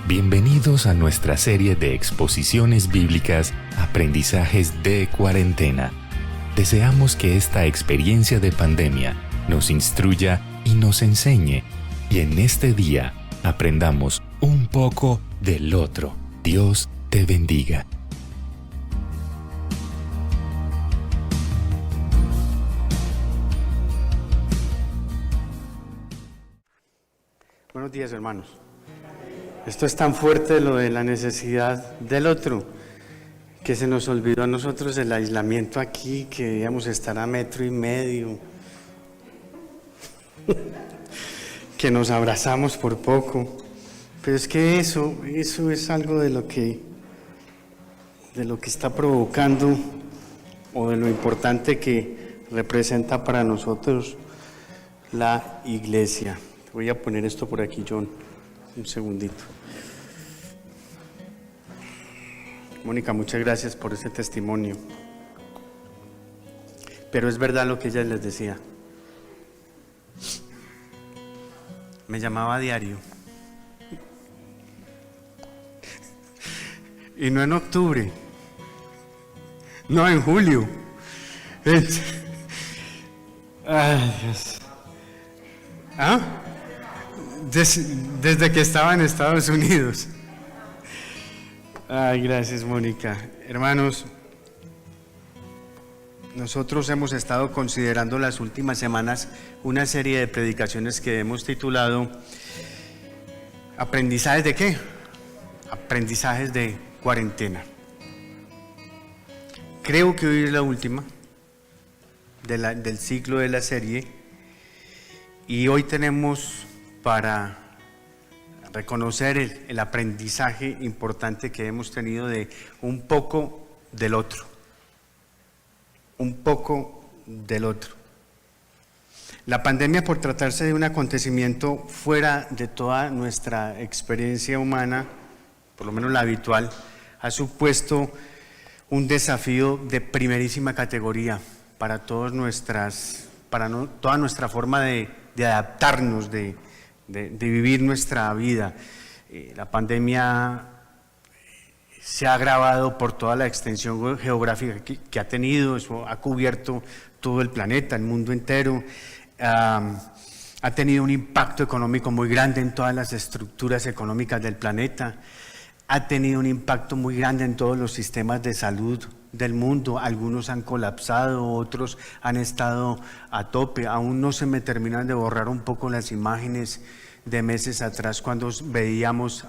Bienvenidos a nuestra serie de exposiciones bíblicas Aprendizajes de Cuarentena. Deseamos que esta experiencia de pandemia nos instruya y nos enseñe, y en este día aprendamos un poco del otro. Dios te bendiga. Buenos días, hermanos. Esto es tan fuerte, lo de la necesidad del otro, que se nos olvidó a nosotros el aislamiento aquí, que debíamos estar a 1,5 metros, que nos abrazamos por poco. Pero es que eso es algo de lo que está provocando, o de lo importante que representa para nosotros la iglesia. Voy a poner esto por aquí, John, un segundito. Mónica, muchas gracias por ese testimonio. Pero es verdad lo que ella les decía. Me llamaba a diario. Y no en octubre, no en julio. Ay, Dios. ¿Ah? Desde que estaba en Estados Unidos. Ay, gracias, Mónica. Hermanos, nosotros hemos estado considerando las últimas semanas una serie de predicaciones que hemos titulado ¿Aprendizajes de qué? Aprendizajes de cuarentena. Creo que hoy es la última del ciclo de la serie, y hoy tenemos para reconocer el aprendizaje importante que hemos tenido de un poco del otro. Un poco del otro. La pandemia, por tratarse de un acontecimiento fuera de toda nuestra experiencia humana, por lo menos la habitual, ha supuesto un desafío de primerísima categoría para toda nuestra forma de adaptarnos, de vivir nuestra vida. La pandemia se ha agravado por toda la extensión geográfica que ha tenido. Eso ha cubierto todo el planeta, el mundo entero. Ha tenido un impacto económico muy grande en todas las estructuras económicas del planeta. Ha tenido un impacto muy grande en todos los sistemas de salud del mundo. Algunos han colapsado, otros han estado a tope. Aún no se me terminan de borrar un poco las imágenes de meses atrás, cuando veíamos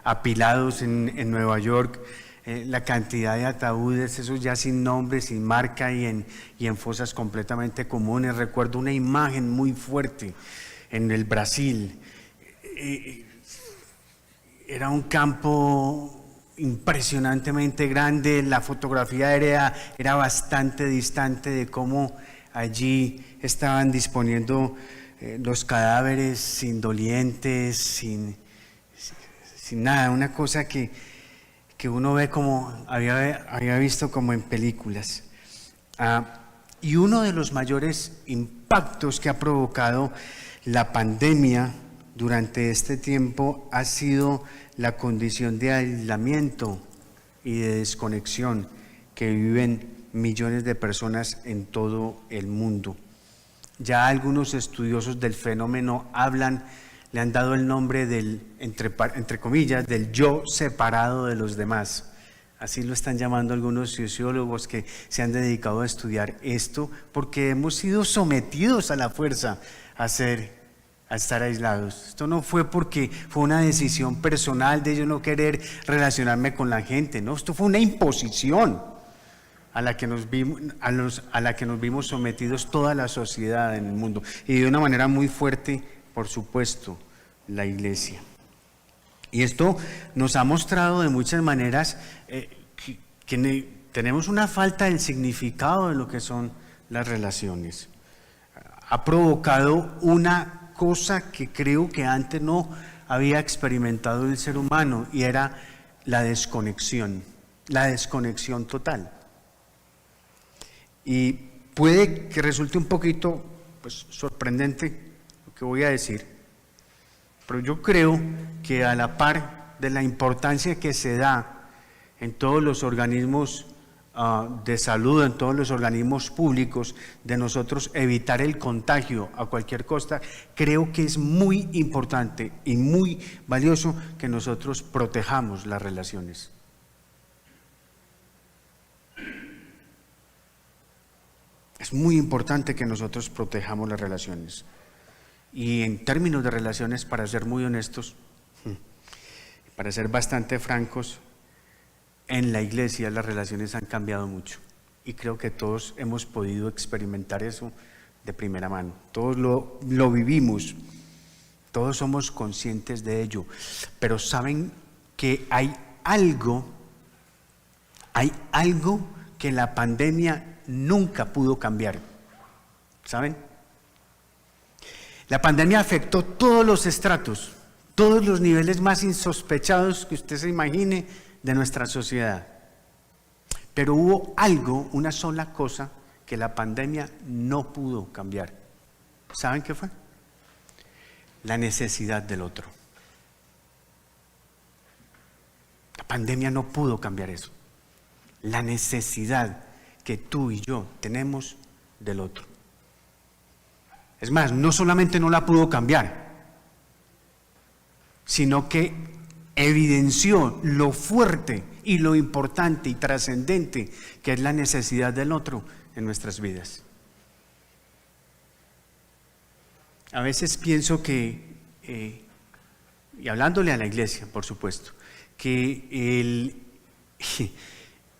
apilados en Nueva York la cantidad de ataúdes, esos ya sin nombre, sin marca, y en fosas completamente comunes. Recuerdo una imagen muy fuerte en el Brasil. Era un campo impresionantemente grande. La fotografía aérea era bastante distante de cómo allí estaban disponiendo los cadáveres indolientes, sin nada. Una cosa que uno ve como había visto como en películas. Y uno de los mayores impactos que ha provocado la pandemia durante este tiempo ha sido la condición de aislamiento y de desconexión que viven millones de personas en todo el mundo. Ya algunos estudiosos del fenómeno le han dado el nombre del, entre comillas, del yo separado de los demás. Así lo están llamando algunos sociólogos que se han dedicado a estudiar esto, porque hemos sido sometidos a la fuerza a estar aislados. Esto no fue porque fue una decisión personal de yo no querer relacionarme con la gente, no, esto fue una imposición a la que nos vimos sometidos toda la sociedad en el mundo, y de una manera muy fuerte, por supuesto, la iglesia. Y esto nos ha mostrado de muchas maneras que tenemos una falta del significado de lo que son las relaciones. Ha provocado una cosa que creo que antes no había experimentado el ser humano, y era la desconexión total. Y puede que resulte un poquito sorprendente lo que voy a decir, pero yo creo que a la par de la importancia que se da en todos los organismos de salud, en todos los organismos públicos, de nosotros evitar el contagio a cualquier costa, creo que es muy importante y muy valioso que nosotros protejamos las relaciones. Es muy importante que nosotros protejamos las relaciones. Y en términos de relaciones, para ser muy honestos, para ser bastante francos, en la iglesia las relaciones han cambiado mucho. Y creo que todos hemos podido experimentar eso de primera mano. Todos lo vivimos, todos somos conscientes de ello. Pero saben que hay algo que la pandemia nunca pudo cambiar. ¿Saben? La pandemia afectó todos los estratos, todos los niveles más insospechados que usted se imagine de nuestra sociedad. Pero hubo algo, una sola cosa, que la pandemia no pudo cambiar. ¿Saben qué fue? La necesidad del otro. La pandemia no pudo cambiar eso. La necesidad que tú y yo tenemos del otro. Es más, no solamente no la pudo cambiar, sino que evidenció lo fuerte y lo importante y trascendente que es la necesidad del otro en nuestras vidas. A veces pienso que, y hablándole a la iglesia, por supuesto, que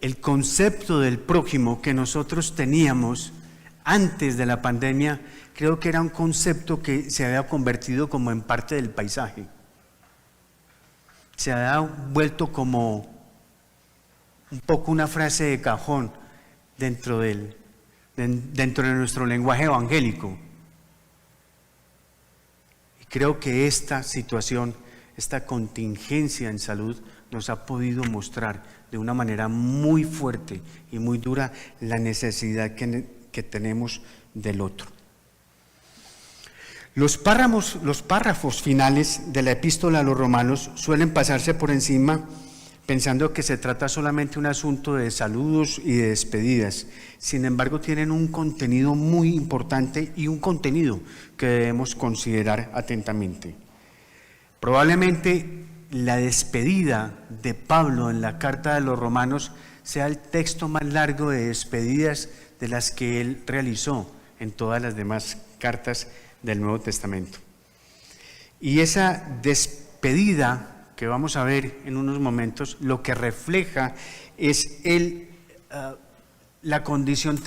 el concepto del prójimo que nosotros teníamos antes de la pandemia, creo que era un concepto que se había convertido como en parte del paisaje. Se había vuelto como un poco una frase de cajón dentro de nuestro lenguaje evangélico. Y creo que esta situación, esta contingencia en salud, nos ha podido mostrar de una manera muy fuerte y muy dura la necesidad que tenemos del otro. Los párrafos finales de la epístola a los romanos suelen pasarse por encima pensando que se trata solamente de un asunto de saludos y de despedidas. Sin embargo, tienen un contenido muy importante y un contenido que debemos considerar atentamente. Probablemente la despedida de Pablo en la carta de los romanos sea el texto más largo de despedidas de las que él realizó en todas las demás cartas del Nuevo Testamento. Y esa despedida que vamos a ver en unos momentos, lo que refleja es la condición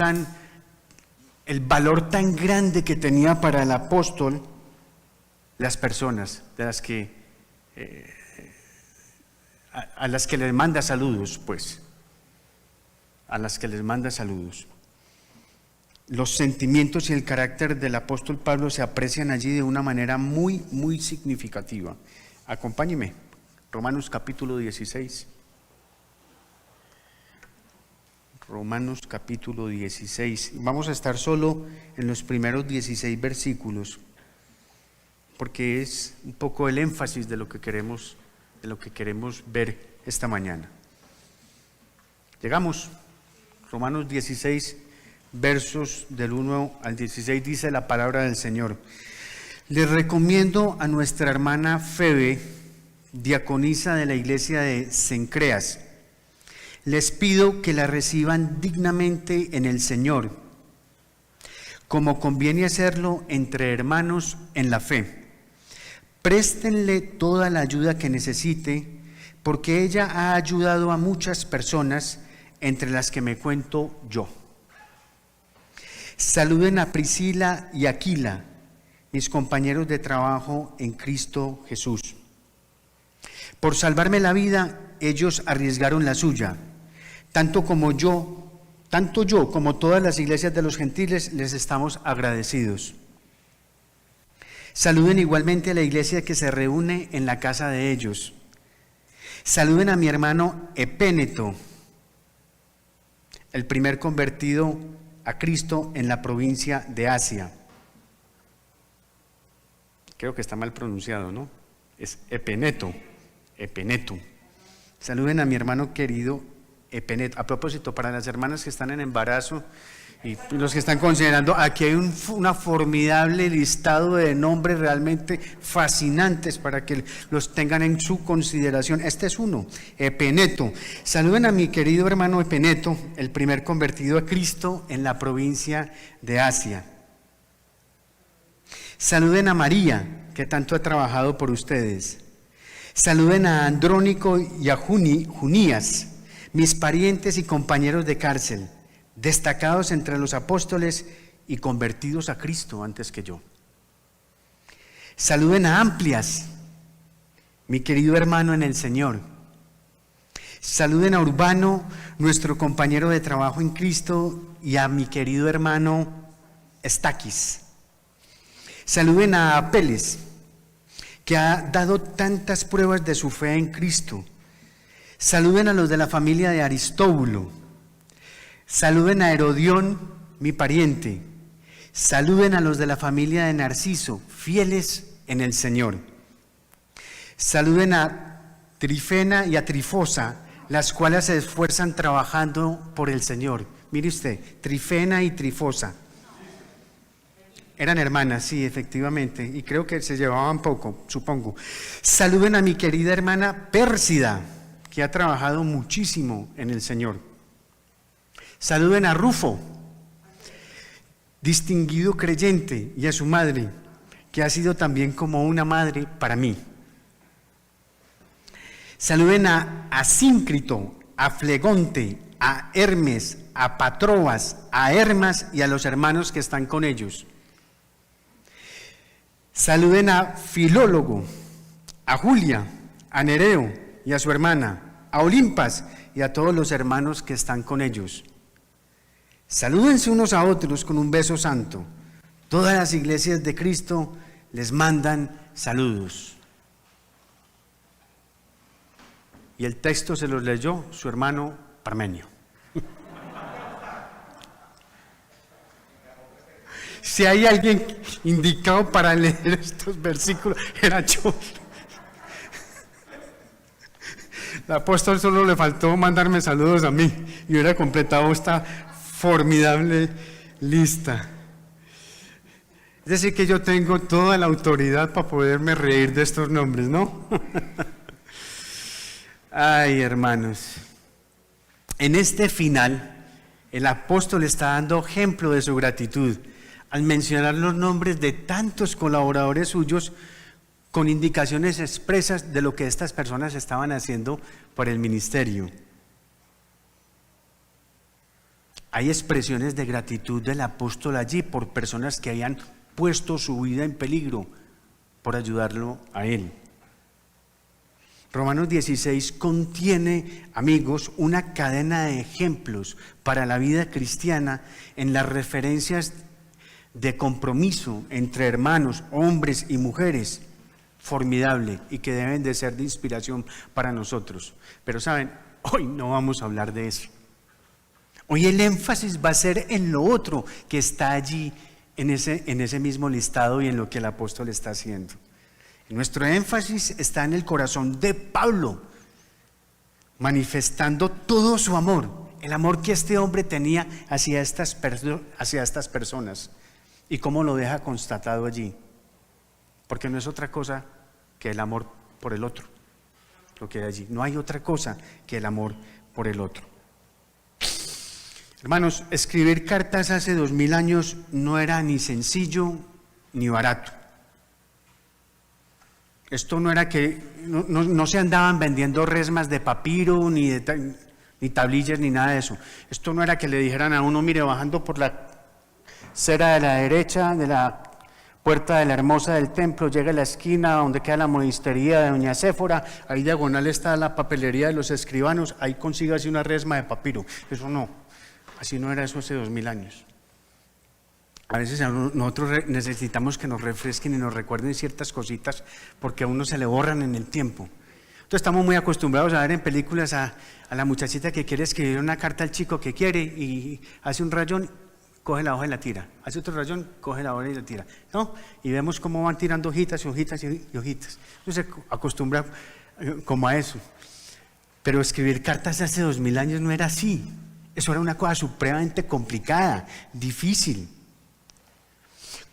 el valor tan grande que tenía para el apóstol las personas de las que a las que les manda saludos, pues, a las que les manda saludos. Los sentimientos y el carácter del apóstol Pablo se aprecian allí de una manera muy, muy significativa. Acompáñeme, Romanos capítulo 16. Romanos capítulo 16. Vamos a estar solo en los primeros 16 versículos, porque es un poco el énfasis de lo que queremos ver esta mañana. Llegamos, Romanos 16, versos del 1 al 16, dice la palabra del Señor. Les recomiendo a nuestra hermana Febe, diaconisa de la iglesia de Cencreas. Les pido que la reciban dignamente en el Señor, como conviene hacerlo entre hermanos en la fe. Préstenle toda la ayuda que necesite, porque ella ha ayudado a muchas personas, entre las que me cuento yo. Saluden a Priscila y Aquila, mis compañeros de trabajo en Cristo Jesús. Por salvarme la vida, ellos arriesgaron la suya. Tanto yo como todas las iglesias de los gentiles les estamos agradecidos. Saluden igualmente a la iglesia que se reúne en la casa de ellos. Saluden a mi hermano Epéneto, el primer convertido a Cristo en la provincia de Asia. Creo que está mal pronunciado, ¿no? Es Epeneto, Epeneto. Saluden a mi hermano querido Epeneto. A propósito, para las hermanas que están en embarazo y los que están considerando, aquí hay una formidable listado de nombres realmente fascinantes para que los tengan en su consideración. Este es uno, Epeneto. Saluden a mi querido hermano Epeneto, el primer convertido a Cristo en la provincia de Asia. Saluden a María, que tanto ha trabajado por ustedes. Saluden a Andrónico y a Junías, mis parientes y compañeros de cárcel, destacados entre los apóstoles y convertidos a Cristo antes que yo. Saluden a Amplias, mi querido hermano en el Señor. Saluden a Urbano, nuestro compañero de trabajo en Cristo, y a mi querido hermano Estaquis. Saluden a Apeles, que ha dado tantas pruebas de su fe en Cristo. Saluden a los de la familia de Aristóbulo. Saluden a Herodión, mi pariente. Saluden a los de la familia de Narciso, fieles en el Señor. Saluden a Trifena y a Trifosa, las cuales se esfuerzan trabajando por el Señor. Mire usted, Trifena y Trifosa. Eran hermanas, sí, efectivamente, y creo que se llevaban poco, supongo. Saluden a mi querida hermana Pérsida, que ha trabajado muchísimo en el Señor. Saluden a Rufo, distinguido creyente, y a su madre, que ha sido también como una madre para mí. Saluden a Asíncrito, a Flegonte, a Hermes, a Patrobas, a Hermas y a los hermanos que están con ellos. Saluden a Filólogo, a Julia, a Nereo y a su hermana, a Olimpas y a todos los hermanos que están con ellos. Salúdense unos a otros con un beso santo. Todas las iglesias de Cristo les mandan saludos. Y el texto se los leyó su hermano Parmenio. Si hay alguien indicado para leer estos versículos, era yo. El apóstol solo le faltó mandarme saludos a mí y hubiera completado esta formidable lista. Es decir, que yo tengo toda la autoridad para poderme reír de estos nombres, ¿no? Ay, hermanos. En este final, el apóstol está dando ejemplo de su gratitud al mencionar los nombres de tantos colaboradores suyos con indicaciones expresas de lo que estas personas estaban haciendo por el ministerio. Hay expresiones de gratitud del apóstol allí por personas que habían puesto su vida en peligro por ayudarlo a él. Romanos 16 contiene, amigos, una cadena de ejemplos para la vida cristiana en las referencias de compromiso entre hermanos, hombres y mujeres, formidable y que deben de ser de inspiración para nosotros. Pero saben, hoy no vamos a hablar de eso. Hoy el énfasis va a ser en lo otro que está allí en ese mismo listado y en lo que el apóstol está haciendo. Nuestro énfasis está en el corazón de Pablo, manifestando todo su amor, el amor que este hombre tenía hacia estas personas. ¿Y cómo lo deja constatado allí? Porque no es otra cosa que el amor por el otro, lo que hay allí. No hay otra cosa que el amor por el otro. Hermanos, escribir cartas hace 2000 años no era ni sencillo ni barato. Esto no era que, no se andaban vendiendo resmas de papiro, ni tablillas, ni nada de eso. Esto no era que le dijeran a uno, mire, bajando por la acera de la derecha, de la puerta de la Hermosa del templo, llega a la esquina donde queda la monistería de Doña Séfora, ahí diagonal está la papelería de los escribanos, ahí consígase una resma de papiro. Eso no, así no era eso hace 2000 años. A veces nosotros necesitamos que nos refresquen y nos recuerden ciertas cositas porque a uno se le borran en el tiempo. Entonces estamos muy acostumbrados a ver en películas a la muchachita que quiere escribir una carta al chico que quiere y hace un rayón, coge la hoja y la tira, hace otro rayón, coge la hoja y la tira, ¿no? Y vemos cómo van tirando hojitas y hojitas y hojitas. Entonces se acostumbra como a eso. Pero escribir cartas hace 2000 años no era así. Eso era una cosa supremamente complicada, difícil.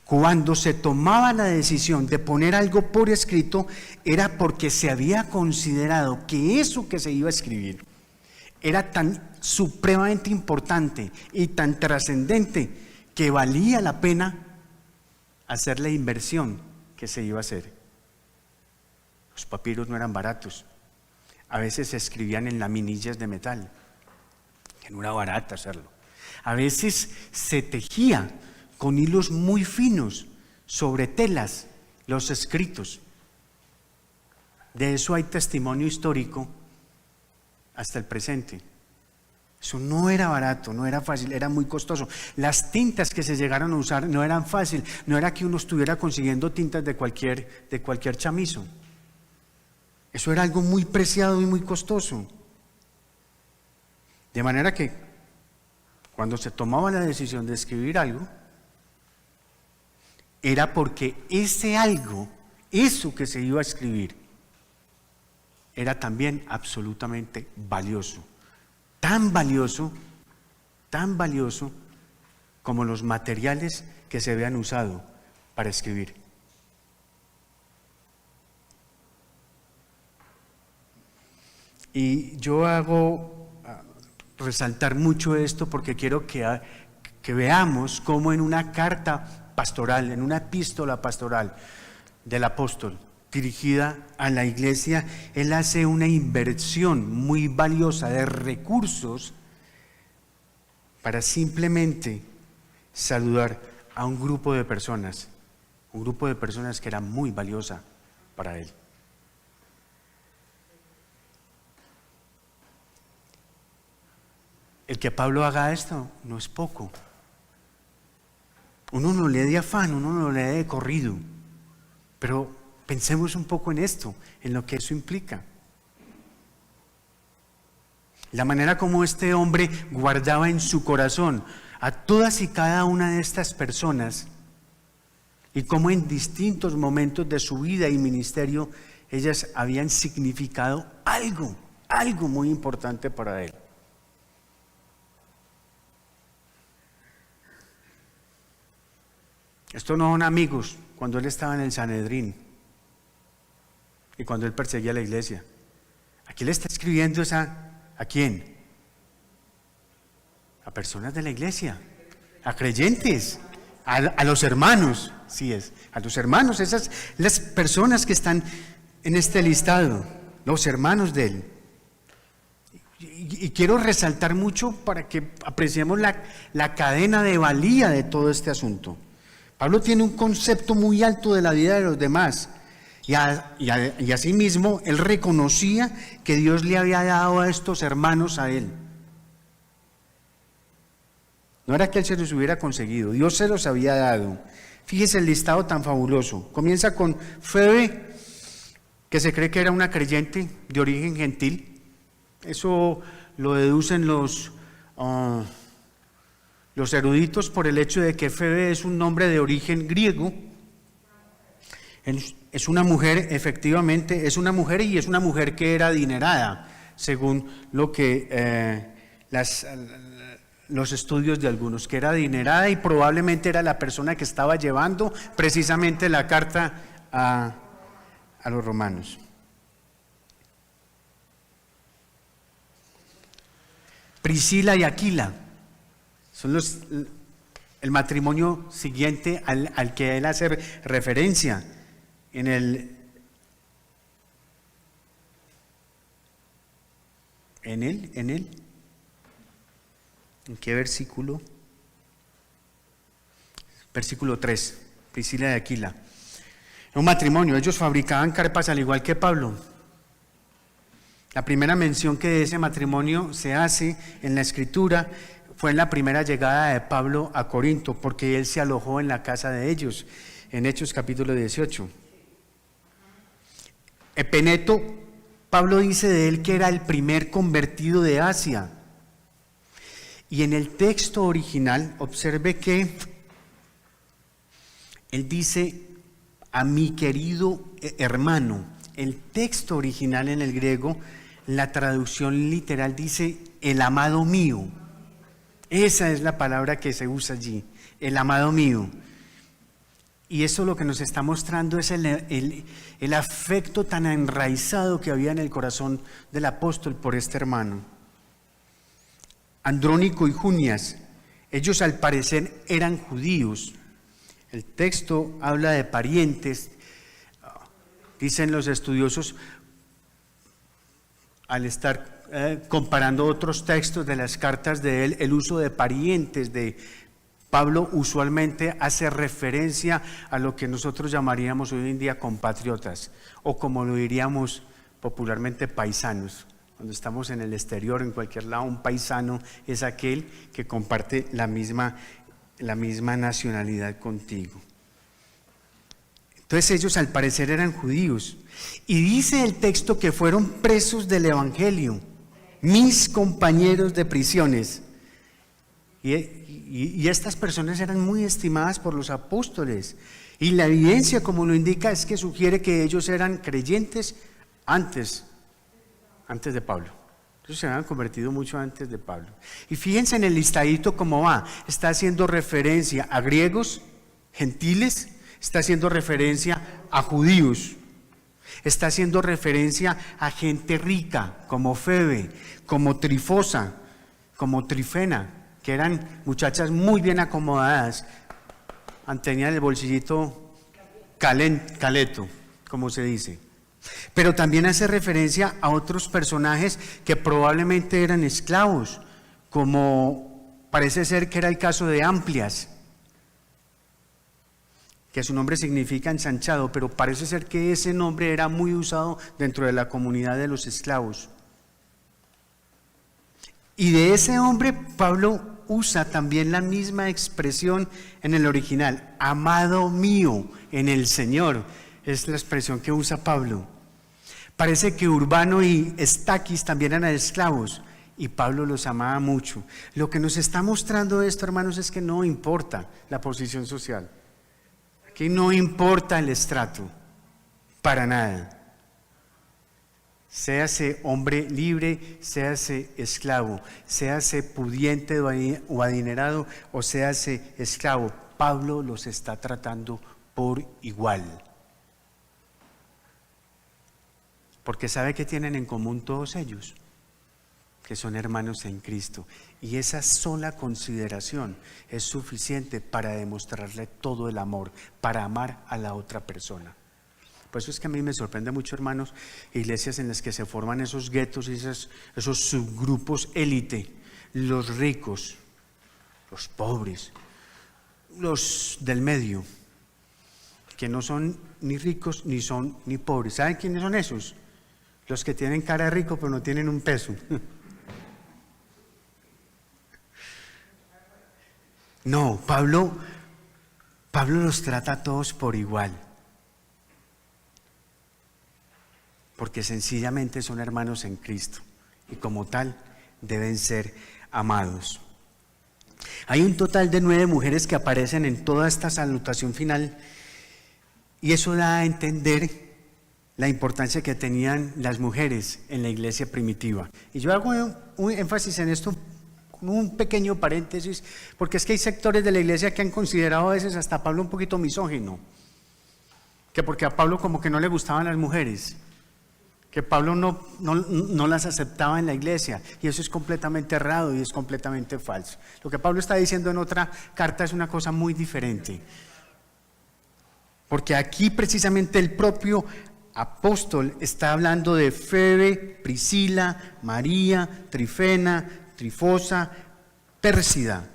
Cuando se tomaba la decisión de poner algo por escrito, era porque se había considerado que eso que se iba a escribir era tan supremamente importante y tan trascendente que valía la pena hacer la inversión que se iba a hacer. Los papiros no eran baratos. A veces se escribían en laminillas de metal, que no era barato hacerlo. A veces se tejía con hilos muy finos sobre telas los escritos. De eso hay testimonio histórico hasta el presente. Eso no era barato, no era fácil, era muy costoso. Las tintas que se llegaron a usar no eran fácil, no era que uno estuviera consiguiendo tintas de cualquier chamizo. Eso era algo muy preciado y muy costoso. De manera que cuando se tomaba la decisión de escribir algo, era porque ese algo, eso que se iba a escribir, era también absolutamente valioso. Tan valioso como los materiales que se habían usado para escribir. Y yo hago resaltar mucho esto porque quiero que veamos cómo en una carta pastoral, en una epístola pastoral del apóstol dirigida a la iglesia, él hace una inversión muy valiosa de recursos para simplemente saludar a un grupo de personas que era muy valiosa para él. El que Pablo haga esto no es poco. Uno no lee de afán, uno no lee de corrido, pero pensemos un poco en esto, en lo que eso implica. La manera como este hombre guardaba en su corazón a todas y cada una de estas personas y cómo en distintos momentos de su vida y ministerio ellas habían significado algo muy importante para él. Estos no son amigos cuando él estaba en el Sanedrín y cuando él perseguía a la iglesia. Aquí le está escribiendo ¿a quién? A personas de la iglesia, a creyentes, a los hermanos, sí es, a los hermanos, esas las personas que están en este listado, los hermanos de él. Y quiero resaltar mucho para que apreciemos la cadena de valía de todo este asunto. Pablo tiene un concepto muy alto de la vida de los demás y asimismo él reconocía que Dios le había dado a estos hermanos a él. No era que él se los hubiera conseguido, Dios se los había dado. Fíjese el listado tan fabuloso. Comienza con Febe, que se cree que era una creyente de origen gentil. Eso lo deducen los eruditos por el hecho de que Febe es un nombre de origen griego. Es una mujer, efectivamente, es una mujer y es una mujer que era adinerada, según lo que los estudios de algunos, que era adinerada y probablemente era la persona que estaba llevando precisamente la carta a los romanos. Priscila y Aquila son el matrimonio siguiente al que él hace referencia ¿En qué versículo? Versículo 3, Priscila y Aquila. Un matrimonio, ellos fabricaban carpas al igual que Pablo. La primera mención que de ese matrimonio se hace en la Escritura fue en la primera llegada de Pablo a Corinto, porque él se alojó en la casa de ellos, en Hechos capítulo 18. Epeneto, Pablo dice de él que era el primer convertido de Asia. Y en el texto original, observe que él dice a mi querido hermano. el texto original en el griego, la traducción literal dice el amado mío. Esa es la palabra que se usa allí, el amado mío. Y eso lo que nos está mostrando es el afecto tan enraizado que había en el corazón del apóstol por este hermano. Andrónico y Junias, ellos al parecer eran judíos. El texto habla de parientes, dicen los estudiosos, al estar comparando otros textos de las cartas de él, el uso de parientes de Pablo usualmente hace referencia a lo que nosotros llamaríamos hoy en día compatriotas, o como lo diríamos popularmente paisanos. Cuando estamos en el exterior, en cualquier lado, un paisano es aquel que comparte la misma nacionalidad contigo. Entonces ellos al parecer eran judíos. Y dice el texto que fueron presos del evangelio, mis compañeros de prisiones. Y estas personas eran muy estimadas por los apóstoles. Y la evidencia, como lo indica, es que sugiere que ellos eran creyentes antes de Pablo. Ellos se habían convertido mucho antes de Pablo. Y fíjense en el listadito cómo va. Está haciendo referencia a griegos, gentiles, está haciendo referencia a judíos, está haciendo referencia a gente rica, como Febe, como Trifosa, como Trifena, que eran muchachas muy bien acomodadas, tenían el bolsillito caleto, como se dice. Pero también hace referencia a otros personajes que probablemente eran esclavos, como parece ser que era el caso de Amplias, que su nombre significa ensanchado, pero parece ser que ese nombre era muy usado dentro de la comunidad de los esclavos. Y de ese hombre Pablo usa también la misma expresión en el original, amado mío en el Señor, es la expresión que usa Pablo. Parece que Urbano y Estaquis también eran esclavos y Pablo los amaba mucho. Lo que nos está mostrando esto, hermanos, es que no importa la posición social, que no importa el estrato, para nada. Séase hombre libre, séase esclavo, séase pudiente o adinerado o séase esclavo, Pablo los está tratando por igual. Porque sabe que tienen en común todos ellos, que son hermanos en Cristo. Y esa sola consideración es suficiente para demostrarle todo el amor, para amar a la otra persona. Por eso es que a mí me sorprende mucho, hermanos, iglesias en las que se forman esos guetos y esos subgrupos élite, los ricos, los pobres, los del medio, que no son ni ricos ni son ni pobres. ¿Saben quiénes son esos? Los que tienen cara de rico pero no tienen un peso. No, Pablo los trata a todos por igual. Porque sencillamente son hermanos en Cristo y como tal deben ser amados. Hay un total de 9 mujeres que aparecen en toda esta salutación final y eso da a entender la importancia que tenían las mujeres en la iglesia primitiva. Y yo hago un énfasis en esto con un pequeño paréntesis, porque es que hay sectores de la iglesia que han considerado a veces hasta a Pablo un poquito misógino, que porque a Pablo como que no le gustaban las mujeres, que Pablo no las aceptaba en la iglesia, y eso es completamente errado y es completamente falso. Lo que Pablo está diciendo en otra carta es una cosa muy diferente, porque aquí precisamente el propio apóstol está hablando de Febe, Priscila, María, Trifena, Trifosa, Pérsida,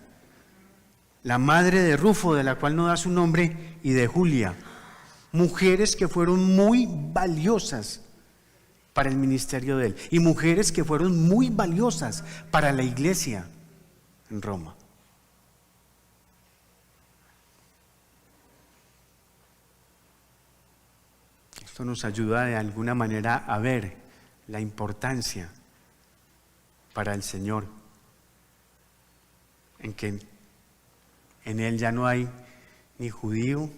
la madre de Rufo, de la cual no da su nombre, y de Julia, mujeres que fueron muy valiosas para el ministerio de él, y mujeres que fueron muy valiosas para la iglesia en Roma. Esto nos ayuda de alguna manera a ver la importancia para el Señor, en que en Él ya no hay ni judío,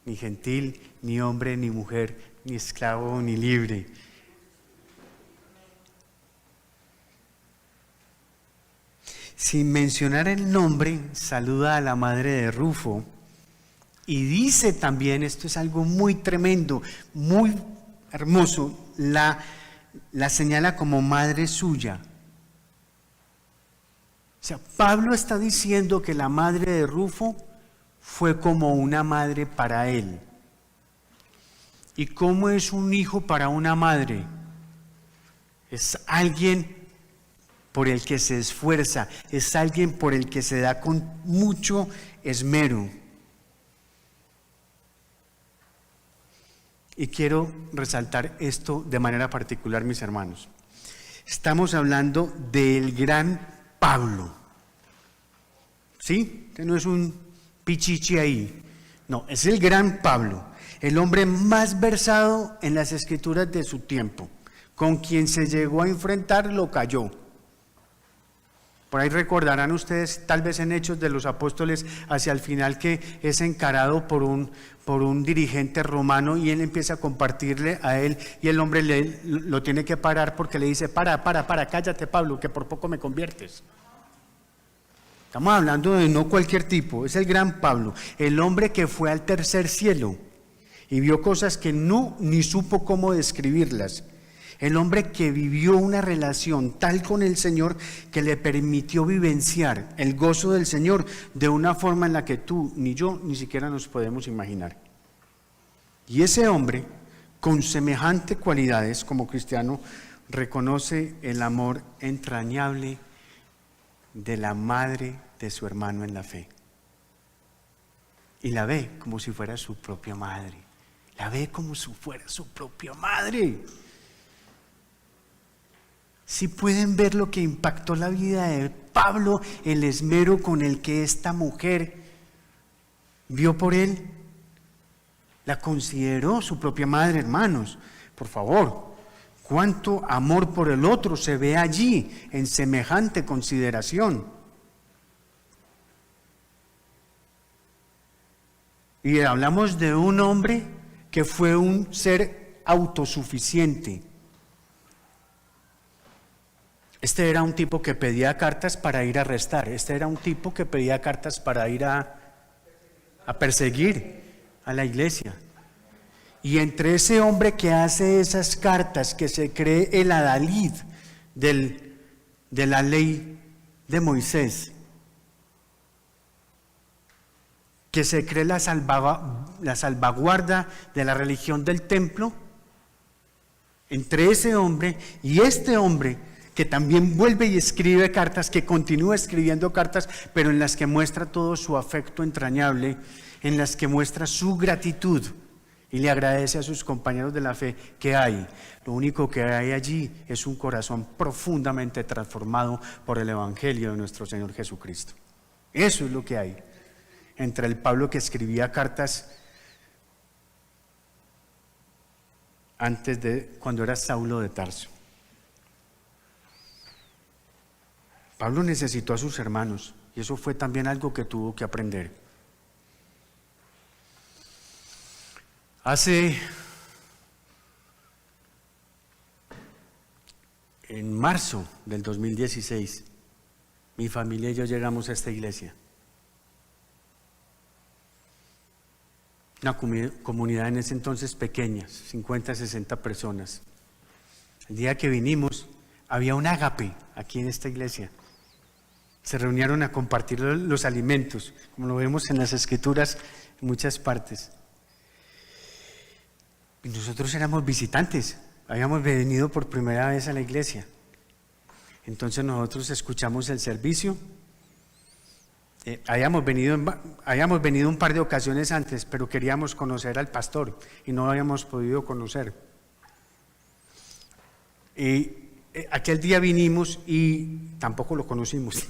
ni gentil, ni hombre, ni mujer, ni esclavo ni libre. Sin mencionar el nombre, saluda a la madre de Rufo y dice también, esto es algo muy tremendo, muy hermoso, la señala como madre suya. O sea, Pablo está diciendo que la madre de Rufo fue como una madre para él. ¿Y cómo es un hijo para una madre? Es alguien por el que se esfuerza, es alguien por el que se da con mucho esmero. Y quiero resaltar esto de manera particular, mis hermanos. Estamos hablando del gran Pablo. ¿Sí? Que no es un pichichi ahí. No, es el gran Pablo, el hombre más versado en las escrituras de su tiempo. Con quien se llegó a enfrentar lo cayó. Por ahí recordarán ustedes, tal vez en Hechos de los Apóstoles, hacia el final, que es encarado por un dirigente romano y él empieza a compartirle a él y el hombre lo tiene que parar porque le dice, para, cállate Pablo, que por poco me conviertes. Estamos hablando de no cualquier tipo, es el gran Pablo, el hombre que fue al tercer cielo y vio cosas que no ni supo cómo describirlas. El hombre que vivió una relación tal con el Señor que le permitió vivenciar el gozo del Señor de una forma en la que tú ni yo ni siquiera nos podemos imaginar. Y ese hombre, con semejantes cualidades como cristiano, reconoce el amor entrañable de la madre de su hermano en la fe. Y la ve como si fuera su propia madre. La ve como si fuera su propia madre. Si pueden ver lo que impactó la vida de Pablo, el esmero con el que esta mujer vio por él, la consideró su propia madre, hermanos. Por favor, cuánto amor por el otro se ve allí en semejante consideración. Y hablamos de un hombre que fue un ser autosuficiente. Este era un tipo que pedía cartas para ir a arrestar. Este era un tipo que pedía cartas para ir a perseguir a la iglesia. Y entre ese hombre que hace esas cartas, que se cree el adalid de la ley de Moisés, que se cree la salvaguarda de la religión del templo, entre ese hombre y este hombre que también vuelve y escribe cartas, que continúa escribiendo cartas, pero en las que muestra todo su afecto entrañable, en las que muestra su gratitud y le agradece a sus compañeros de la fe que hay. Lo único que hay allí es un corazón profundamente transformado por el Evangelio de nuestro Señor Jesucristo. Eso es lo que hay entre el Pablo que escribía cartas antes de cuando era Saulo de Tarso. Pablo necesitó a sus hermanos y eso fue también algo que tuvo que aprender. En marzo del 2016, mi familia y yo llegamos a esta iglesia. Una comunidad en ese entonces pequeña, 50, 60 personas. El día que vinimos, había un ágape aquí en esta iglesia. Se reunieron a compartir los alimentos, como lo vemos en las escrituras en muchas partes. Y nosotros éramos visitantes, habíamos venido por primera vez a la iglesia. Entonces nosotros escuchamos el servicio. Habíamos venido un par de ocasiones antes, pero queríamos conocer al pastor y no habíamos podido conocer. Y aquel día vinimos y tampoco lo conocimos.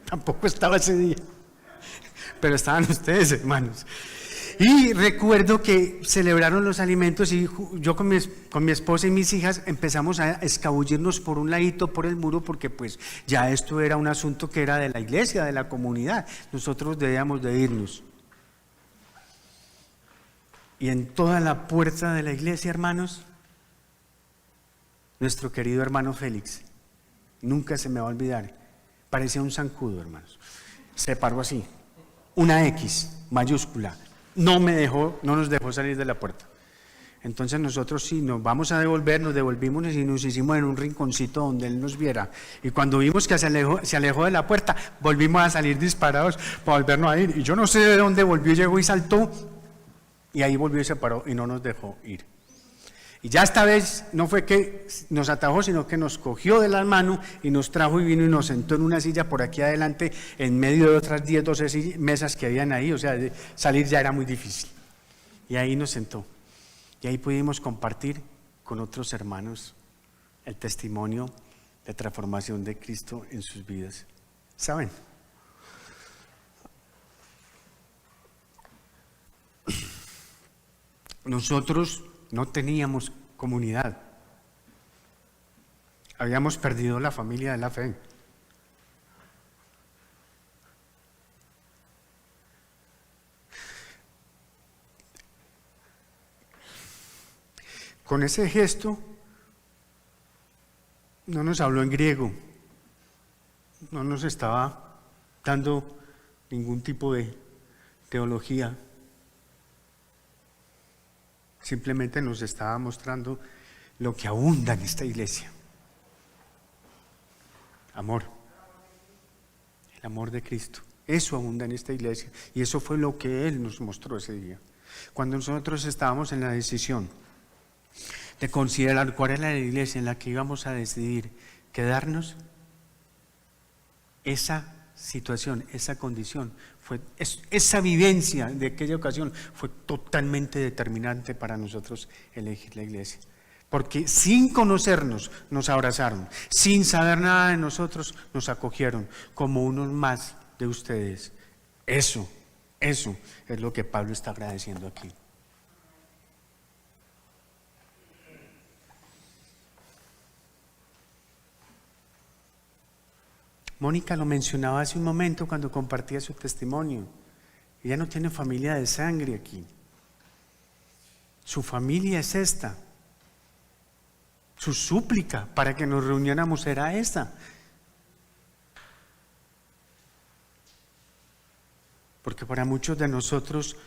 Tampoco estaba ese día, pero estaban ustedes, hermanos. Y recuerdo que celebraron los alimentos y yo con mi esposa y mis hijas empezamos a escabullirnos por un ladito, por el muro, porque pues ya esto era un asunto que era de la iglesia, de la comunidad. Nosotros debíamos de irnos. Y en toda la puerta de la iglesia, hermanos, nuestro querido hermano Félix, nunca se me va a olvidar, parecía un zancudo, hermanos. Se paró así, una X mayúscula, no nos dejó salir de la puerta. Entonces nosotros sí nos vamos a devolver, nos devolvimos y nos hicimos en un rinconcito donde él nos viera. Y cuando vimos que se alejó de la puerta, volvimos a salir disparados para volvernos a ir. Y yo no sé de dónde volvió, llegó y saltó, y ahí volvió y se paró y no nos dejó ir. Y ya esta vez no fue que nos atajó, sino que nos cogió de las manos y nos trajo y vino y nos sentó en una silla por aquí adelante, en medio de otras 10, 12 mesas que habían ahí. O sea, salir ya era muy difícil. Y ahí nos sentó. Y ahí pudimos compartir con otros hermanos el testimonio de transformación de Cristo en sus vidas. ¿Saben? Nosotros no teníamos comunidad. Habíamos perdido la familia de la fe. Con ese gesto no nos habló en griego, no nos estaba dando ningún tipo de teología, simplemente nos estaba mostrando lo que abunda en esta iglesia: amor, el amor de Cristo. Eso abunda en esta iglesia y eso fue lo que Él nos mostró ese día. Cuando nosotros estábamos en la decisión de considerar cuál era la iglesia en la que íbamos a decidir quedarnos, esa situación, esa condición, esa vivencia de aquella ocasión fue totalmente determinante para nosotros elegir la iglesia. Porque sin conocernos nos abrazaron, sin saber nada de nosotros nos acogieron como unos más de ustedes. Eso es lo que Pablo está agradeciendo aquí. Mónica lo mencionaba hace un momento cuando compartía su testimonio. Ella no tiene familia de sangre aquí. Su familia es esta. Su súplica para que nos reuniéramos era esta. Porque para muchos de nosotros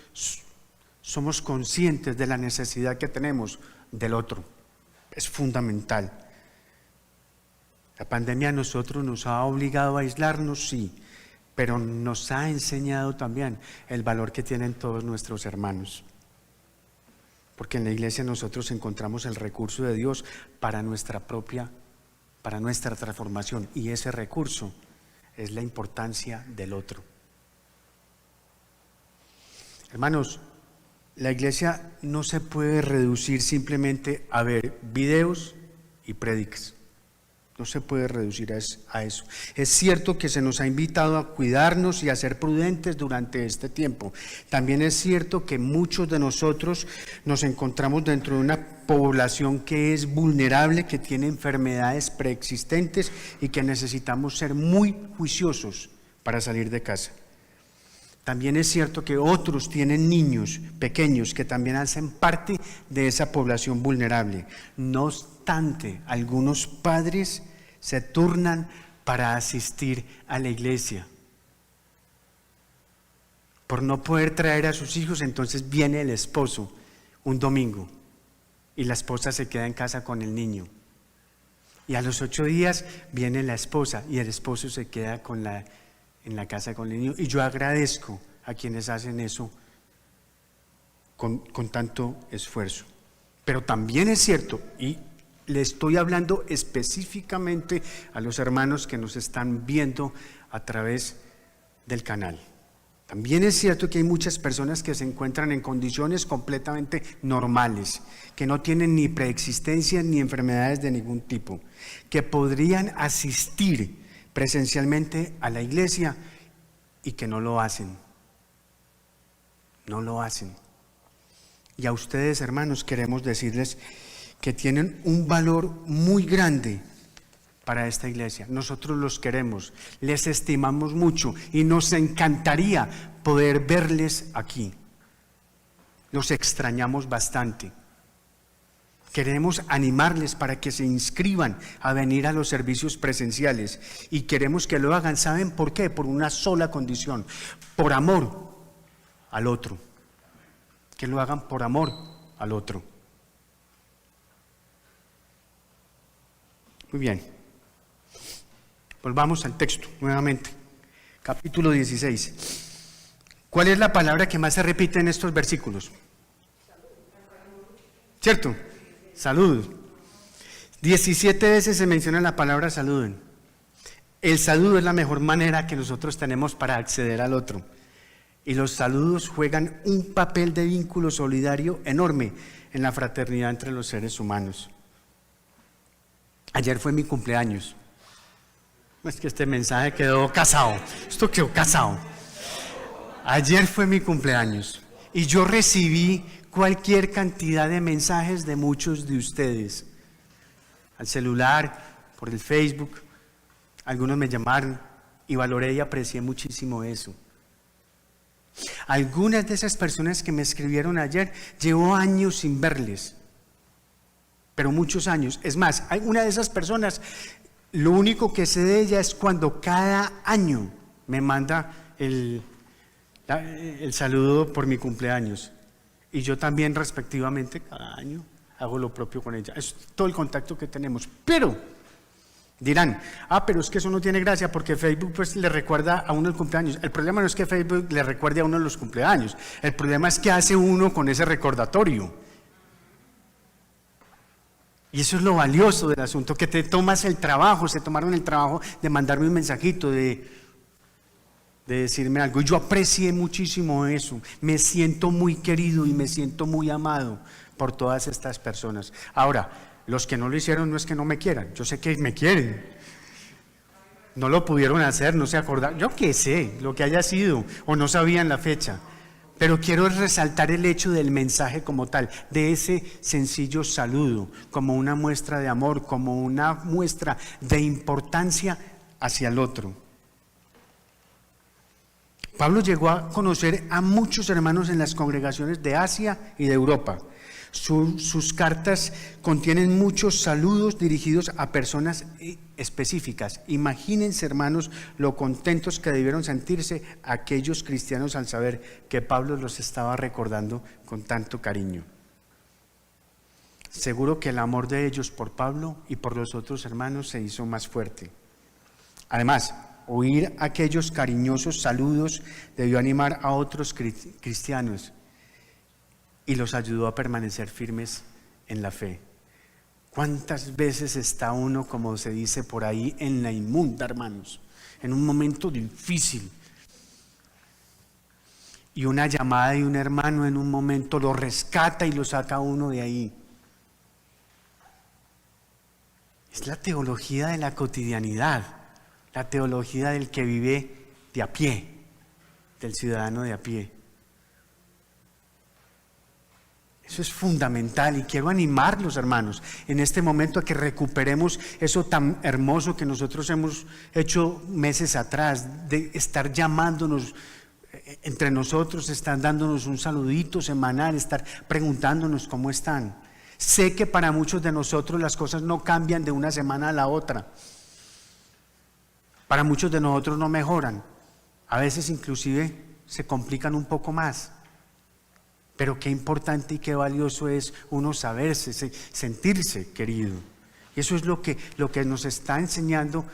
somos conscientes de la necesidad que tenemos del otro. Es fundamental. La pandemia a nosotros nos ha obligado a aislarnos, sí, pero nos ha enseñado también el valor que tienen todos nuestros hermanos. Porque en la iglesia nosotros encontramos el recurso de Dios para nuestra transformación, y ese recurso es la importancia del otro. Hermanos, la iglesia no se puede reducir simplemente a ver videos y prédicas. No se puede reducir a eso. Es cierto que se nos ha invitado a cuidarnos y a ser prudentes durante este tiempo. También es cierto que muchos de nosotros nos encontramos dentro de una población que es vulnerable, que tiene enfermedades preexistentes y que necesitamos ser muy juiciosos para salir de casa. También es cierto que otros tienen niños pequeños que también hacen parte de esa población vulnerable. No obstante, algunos padres se turnan para asistir a la iglesia. Por no poder traer a sus hijos, entonces viene el esposo un domingo y la esposa se queda en casa con el niño. Y a los 8 días viene la esposa y el esposo se queda en la casa con el niño. Y yo agradezco a quienes hacen eso con tanto esfuerzo. Pero también es cierto, y le estoy hablando específicamente a los hermanos que nos están viendo a través del canal. También es cierto que hay muchas personas que se encuentran en condiciones completamente normales, que no tienen ni preexistencias ni enfermedades de ningún tipo, que podrían asistir presencialmente a la iglesia y que no lo hacen. No lo hacen. Y a ustedes, hermanos, queremos decirles que tienen un valor muy grande para esta iglesia. Nosotros los queremos, les estimamos mucho y nos encantaría poder verles aquí. nos extrañamos bastante. Queremos animarles para que se inscriban a venir a los servicios presenciales y queremos que lo hagan. ¿Saben por qué? Por una sola condición: por amor al otro. Que lo hagan por amor al otro. Muy bien. Volvamos al texto nuevamente. Capítulo 16. ¿Cuál es la palabra que más se repite en estos versículos? ¿Cierto? Salud. 17 veces se menciona la palabra salud. El saludo es la mejor manera que nosotros tenemos para acceder al otro. Y los saludos juegan un papel de vínculo solidario enorme en la fraternidad entre los seres humanos. Ayer fue mi cumpleaños. Es que este mensaje quedó casado. Esto quedó casado. Ayer fue mi cumpleaños y yo recibí cualquier cantidad de mensajes de muchos de ustedes. Al celular, por el Facebook, algunos me llamaron y valoré y aprecié muchísimo eso. Algunas de esas personas que me escribieron ayer, llevo años sin verles, pero muchos años. Es más, hay una de esas personas, lo único que sé de ella es cuando cada año me manda el saludo por mi cumpleaños. Y yo también respectivamente cada año hago lo propio con ella. Es todo el contacto que tenemos. Pero dirán, pero es que eso no tiene gracia porque Facebook pues le recuerda a uno el cumpleaños. El problema no es que Facebook le recuerde a uno los cumpleaños. El problema es qué hace uno con ese recordatorio. Y eso es lo valioso del asunto, que te tomas el trabajo, se tomaron el trabajo de mandarme un mensajito, de decirme algo. Yo aprecié muchísimo eso, me siento muy querido y me siento muy amado por todas estas personas. Ahora, los que no lo hicieron no es que no me quieran, yo sé que me quieren, no lo pudieron hacer, no se acordaron, yo qué sé, lo que haya sido, o no sabían la fecha, pero quiero resaltar el hecho del mensaje como tal, de ese sencillo saludo, como una muestra de amor, como una muestra de importancia hacia el otro. Pablo llegó a conocer a muchos hermanos en las congregaciones de Asia y de Europa. Sus cartas contienen muchos saludos dirigidos a personas específicas. Imagínense, hermanos, lo contentos que debieron sentirse aquellos cristianos al saber que Pablo los estaba recordando con tanto cariño. Seguro que el amor de ellos por Pablo y por los otros hermanos se hizo más fuerte. Además, oír aquellos cariñosos saludos debió animar a otros cristianos y los ayudó a permanecer firmes en la fe. ¿Cuántas veces está uno, como se dice por ahí, en la inmunda, hermanos? En un momento difícil. Y una llamada de un hermano en un momento lo rescata y lo saca a uno de ahí. Es la teología de la cotidianidad, la teología del que vive de a pie, del ciudadano de a pie. Eso es fundamental y quiero animarlos, hermanos, en este momento a que recuperemos eso tan hermoso que nosotros hemos hecho meses atrás, de estar llamándonos entre nosotros, estar dándonos un saludito semanal, estar preguntándonos cómo están. Sé que para muchos de nosotros las cosas no cambian de una semana a la otra. Para muchos de nosotros no mejoran. A veces inclusive se complican un poco más. Pero qué importante y qué valioso es uno saberse, sentirse querido. Y eso es lo que nos está enseñando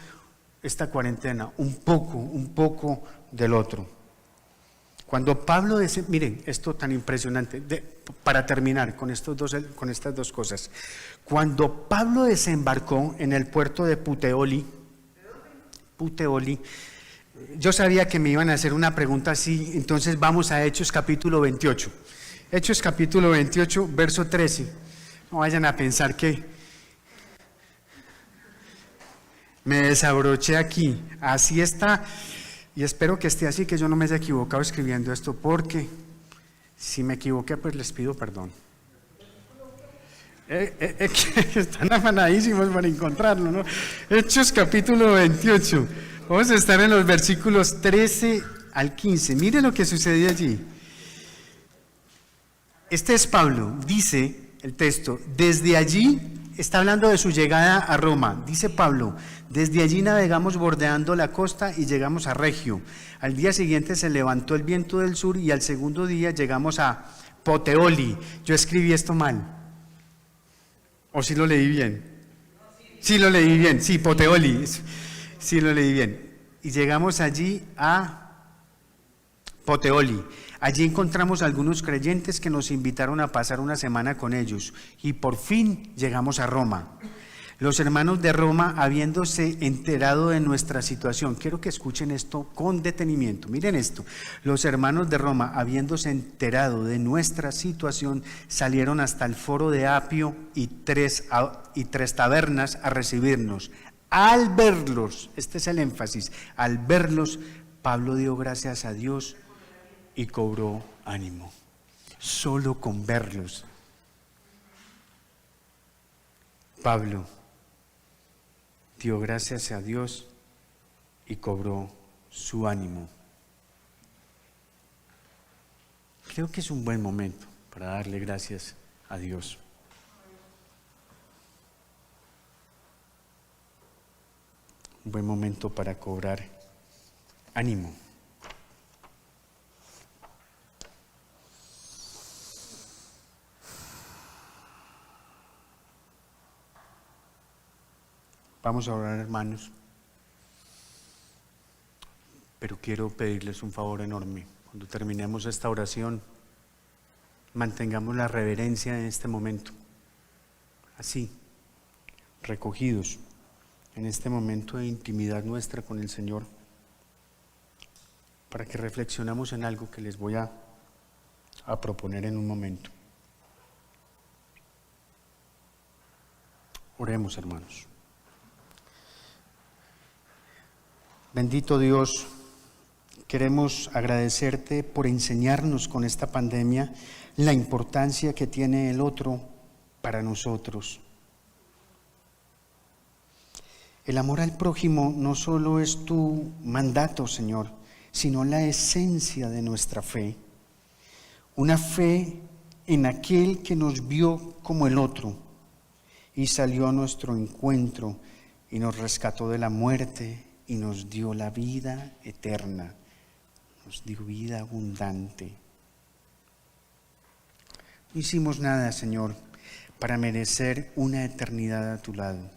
esta cuarentena, un poco del otro. Cuando Pablo dice, miren, esto tan impresionante, para terminar con estas dos cosas. Cuando Pablo desembarcó en el puerto de Puteoli, yo sabía que me iban a hacer una pregunta así, entonces vamos a Hechos capítulo 28. Hechos capítulo 28, verso 13. No vayan a pensar que me desabroché aquí. Así está, y espero que esté así, que yo no me haya equivocado escribiendo esto, porque si me equivoqué, pues les pido perdón. Están afanadísimos para encontrarlo, ¿no? Hechos capítulo 28. Vamos a estar en los versículos 13 al 15. Miren lo que sucedió allí. Este es Pablo, dice el texto, desde allí, está hablando de su llegada a Roma, dice Pablo, desde allí navegamos bordeando la costa y llegamos a Regio. Al día siguiente se levantó el viento del sur y al segundo día llegamos a Puteoli. Yo escribí esto mal, ¿o sí lo leí bien? Sí lo leí bien, sí, Puteoli, sí lo leí bien. Y llegamos allí a Puteoli. Allí encontramos a algunos creyentes que nos invitaron a pasar una semana con ellos y por fin llegamos a Roma. Los hermanos de Roma, habiéndose enterado de nuestra situación, quiero que escuchen esto con detenimiento, miren esto, los hermanos de Roma, habiéndose enterado de nuestra situación, salieron hasta el foro de Apio y tres tabernas a recibirnos. Al verlos, este es el énfasis, al verlos, Pablo dio gracias a Dios y cobró ánimo, solo con verlos. Pablo dio gracias a Dios y cobró su ánimo. Creo que es un buen momento para darle gracias a Dios. Un buen momento para cobrar ánimo. Vamos a orar, hermanos, pero quiero pedirles un favor enorme. Cuando terminemos esta oración, mantengamos la reverencia en este momento, así, recogidos en este momento de intimidad nuestra con el Señor, para que reflexionemos en algo que les voy a proponer en un momento. Oremos, hermanos. Bendito Dios, queremos agradecerte por enseñarnos con esta pandemia la importancia que tiene el otro para nosotros. El amor al prójimo no solo es tu mandato, Señor, sino la esencia de nuestra fe. Una fe en aquel que nos vio como el otro y salió a nuestro encuentro y nos rescató de la muerte y nos dio la vida eterna, nos dio vida abundante. No hicimos nada, Señor, para merecer una eternidad a tu lado.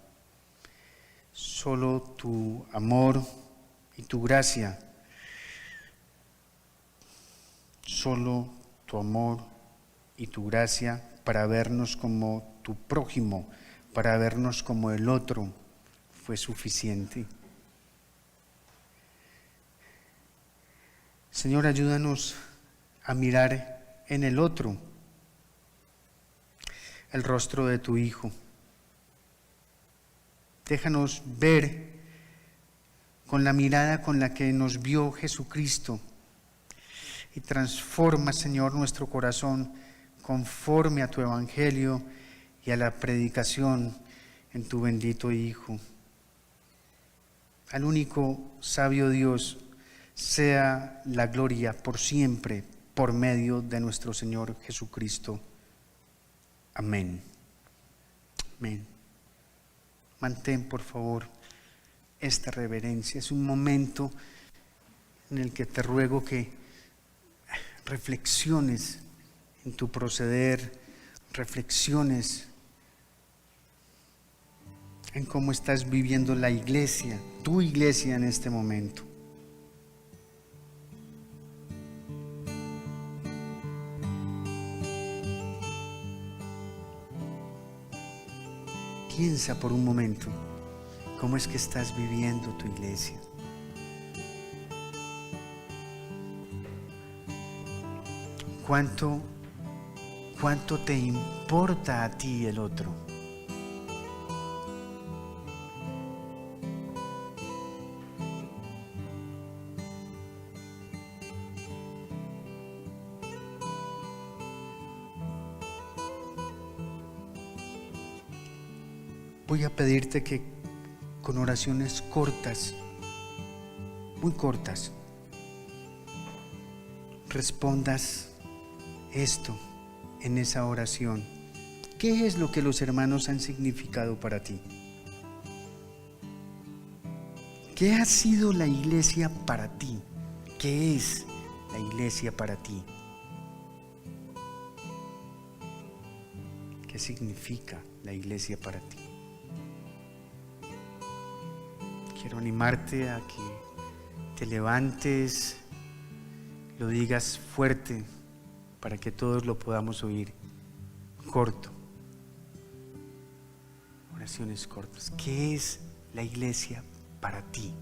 Solo tu amor y tu gracia, solo tu amor y tu gracia para vernos como tu prójimo, para vernos como el otro, fue suficiente. Señor, ayúdanos a mirar en el otro el rostro de tu Hijo. Déjanos ver con la mirada con la que nos vio Jesucristo y transforma, Señor, nuestro corazón conforme a tu Evangelio y a la predicación en tu bendito Hijo. Al único sabio Dios sea la gloria por siempre, por medio de nuestro Señor Jesucristo. Amén. Amén. Mantén, por favor, esta reverencia. Es un momento en el que te ruego que reflexiones en tu proceder, reflexiones en cómo estás viviendo la iglesia, tu iglesia en este momento. Piensa por un momento cómo es que estás viviendo tu iglesia. ¿Cuánto te importa a ti el otro? Voy a pedirte que con oraciones cortas, muy cortas, respondas esto en esa oración. ¿Qué es lo que los hermanos han significado para ti? ¿Qué ha sido la iglesia para ti? ¿Qué es la iglesia para ti? ¿Qué significa la iglesia para ti? Quiero animarte a que te levantes, lo digas fuerte para que todos lo podamos oír. Corto. Oraciones cortas. ¿Qué es la iglesia para ti?